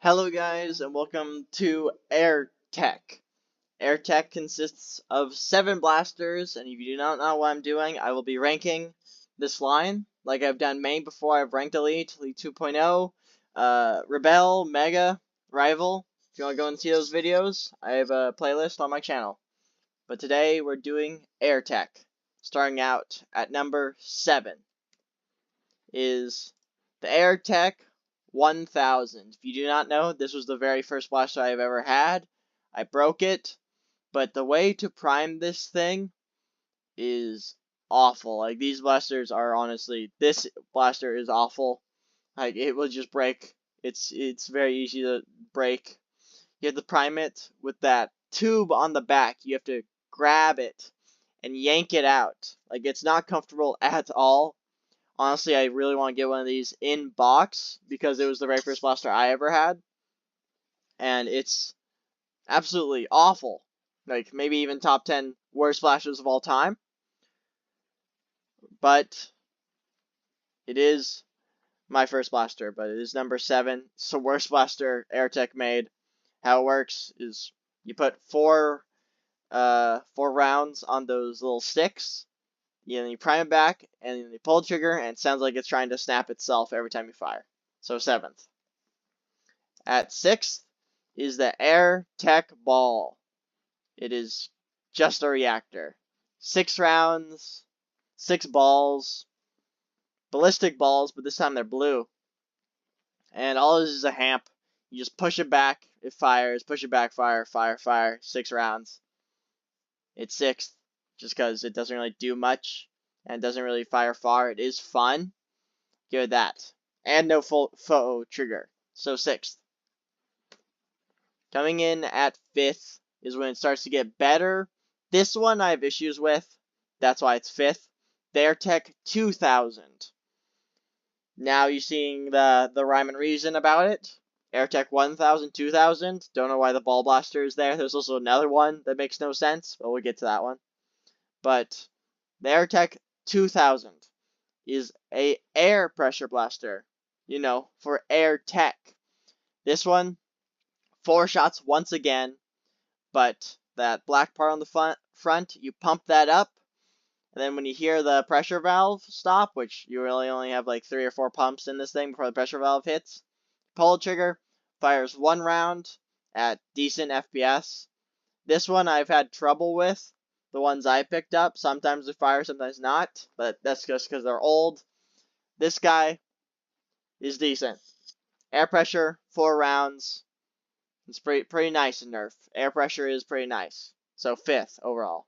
Hello guys and welcome to Air Tech. Air Tech consists of 7 blasters, and if you do not know what I'm doing, I will be ranking this line like I've done main before. I've ranked Elite, Elite 2.0, Rebel, Mega, Rival. If you want to go and see those videos, I have a playlist on my channel. But today we're doing Air Tech. Starting out at number 7 is the Air Tech 1000. If you do not know, this was the very first blaster I've ever had. I broke it, but the way to prime this thing is awful. Like, these blasters are honestly, this blaster is awful. Like, it will just break. It's very easy to break. You have to prime it with that tube on the back. You have to grab it and yank it out. Like, it's not comfortable at all. Honestly, I really want to get one of these in box because it was the very first blaster I ever had. And it's absolutely awful. Like, maybe even top 10 worst blasters of all time. But it is my first blaster, but it is number 7. It's the worst blaster AirTech made. How it works is you put four rounds on those little sticks. You prime it back, and then you pull the trigger, and it sounds like it's trying to snap itself every time you fire. So 7th. At 6th is the Air Tech Ball. It is just a reactor. 6 rounds, 6 balls, ballistic balls, but this time they're blue. And all this is a hamp. You just push it back, it fires, push it back, fire, fire, fire, 6 rounds. It's 6th. Just because it doesn't really do much and doesn't really fire far. It is fun. Give it that. And no full trigger. So 6th. Coming in at 5th is when it starts to get better. This one I have issues with. That's why it's 5th. The AirTech 2000. Now you're seeing the rhyme and reason about it. AirTech 1000, 2000. Don't know why the ball blaster is there. There's also another one that makes no sense, but we'll get to that one. But the AirTech 2000 is a air pressure blaster, for air tech. This one, 4 shots once again, but that black part on the front, you pump that up, and then when you hear the pressure valve stop, which you really only have like 3 or 4 pumps in this thing before the pressure valve hits, pull the trigger, fires 1 round at decent FPS. This one I've had trouble with. The ones I picked up, sometimes they fire, sometimes not, but that's just because they're old. This guy is decent. Air pressure, 4 rounds. It's pretty nice in Nerf. Air pressure is pretty nice. So 5th overall.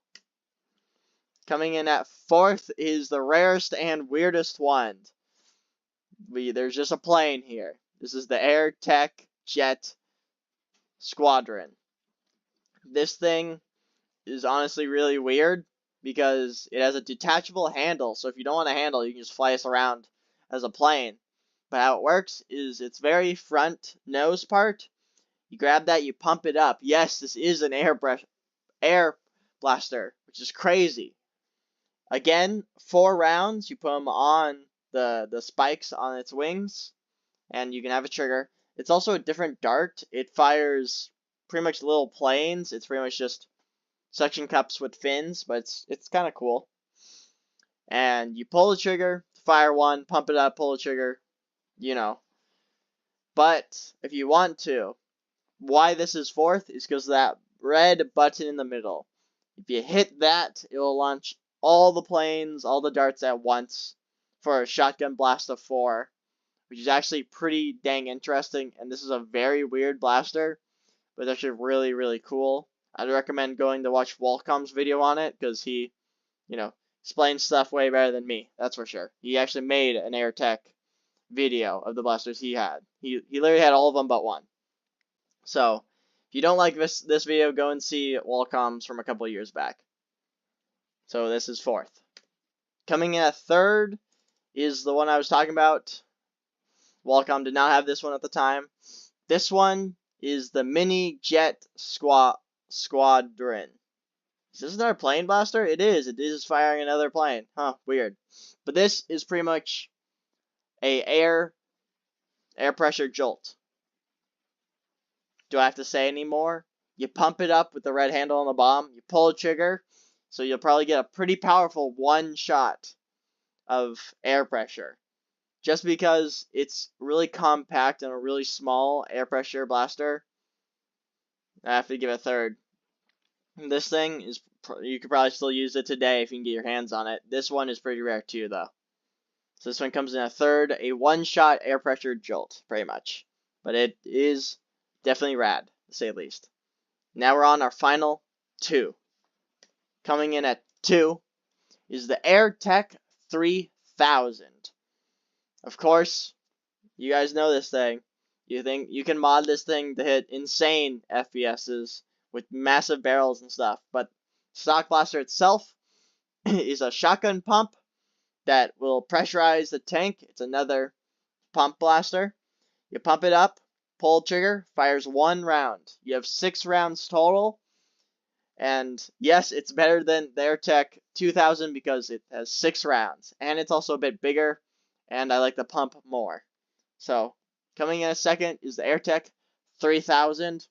Coming in at 4th is the rarest and weirdest one. There's just a plane here. This is the Air Tech Jet Squadron. This thing is honestly really weird because it has a detachable handle. So if you don't want a handle, you can just fly this around as a plane. But how it works is its very front nose part. You grab that, you pump it up. Yes, this is an air blaster, which is crazy. Again, 4 rounds. You put them on the spikes on its wings, and you can have a trigger. It's also a different dart. It fires pretty much little planes. It's pretty much just suction cups with fins, but it's kind of cool. And you pull the trigger, fire 1, pump it up, pull the trigger, But if you want to, why this is 4th is because of that red button in the middle. If you hit that, it will launch all the planes, all the darts at once for a shotgun blast of 4, which is actually pretty dang interesting. And this is a very weird blaster, but it's actually really, really cool. I'd recommend going to watch Walcom's video on it because he, explains stuff way better than me. That's for sure. He actually made an AirTech video of the blasters he had. He literally had all of them but one. So, if you don't like this video, go and see Walcom's from a couple years back. So this is 4th. Coming in at 3rd is the one I was talking about. Walcom did not have this one at the time. This one is the Mini Jet Squadron. Is this another plane blaster? It is. It is firing another plane. Huh, weird. But this is pretty much a air pressure jolt. Do I have to say any more? You pump it up with the red handle on the bomb, you pull the trigger, so you'll probably get a pretty powerful one shot of air pressure. Just because it's really compact and a really small air pressure blaster, I have to give it a third. This thing is, you could probably still use it today if you can get your hands on it. This one is pretty rare too, though. So this one comes in a third, a one-shot air pressure jolt, pretty much. But it is definitely rad, to say the least. Now we're on our final two. Coming in at 2 is the AirTech 3000. Of course, you guys know this thing. You think you can mod this thing to hit insane FPSs with massive barrels and stuff, but stock blaster itself is a shotgun pump that will pressurize the tank. It's another pump blaster. You pump it up, pull trigger, fires 1 round. You have 6 rounds total. And yes, it's better than the AirTech 2000 because it has 6 rounds. And it's also a bit bigger, and I like the pump more. So, coming in a second is the AirTech 3000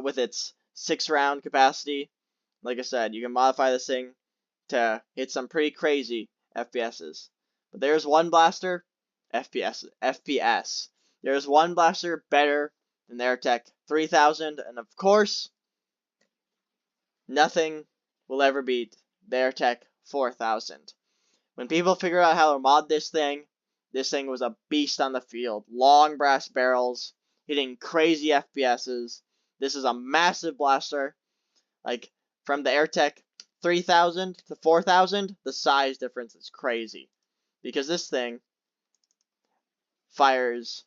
with its 6 round capacity. Like I said, you can modify this thing to hit some pretty crazy FPSs. But there's one blaster, FPS. There's one blaster better than the AirTech 3000, and of course, nothing will ever beat the AirTech 4000. When people figure out how to mod this thing was a beast on the field. Long brass barrels, hitting crazy FPSs. This is a massive blaster. Like, from the AirTech 3000 to 4000, the size difference is crazy. Because this thing fires,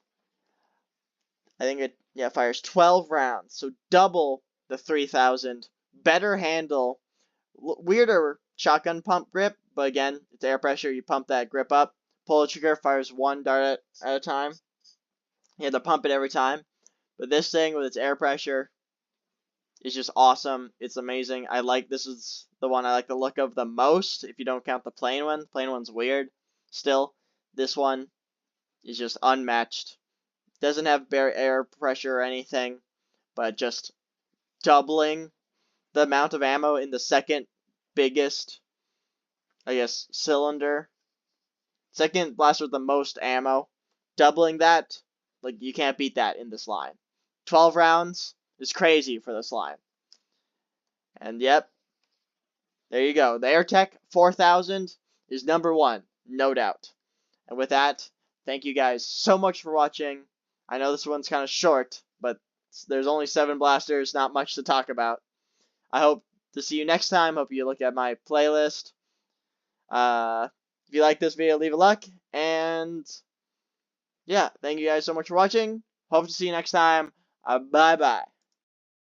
fires 12 rounds. So double the 3000. Better handle, weirder shotgun pump grip, but again, it's air pressure. You pump that grip up, pull the trigger, fires 1 dart at a time. You have to pump it every time. But this thing with its air pressure is just awesome. It's amazing. This is the one I like the look of the most, if you don't count the plain one. The plain one's weird. Still, this one is just unmatched. Doesn't have air pressure or anything, but just doubling the amount of ammo in the second biggest, cylinder. Second blaster with the most ammo. Doubling that, like, you can't beat that in this line. 12 rounds is crazy for this line. And yep, there you go. The AirTech 4000 is number 1, no doubt. And with that, thank you guys so much for watching. I know this one's kind of short, but there's only 7 blasters, not much to talk about. I hope to see you next time. Hope you look at my playlist. If you like this video, leave a like. And yeah, thank you guys so much for watching. Hope to see you next time. Bye-bye.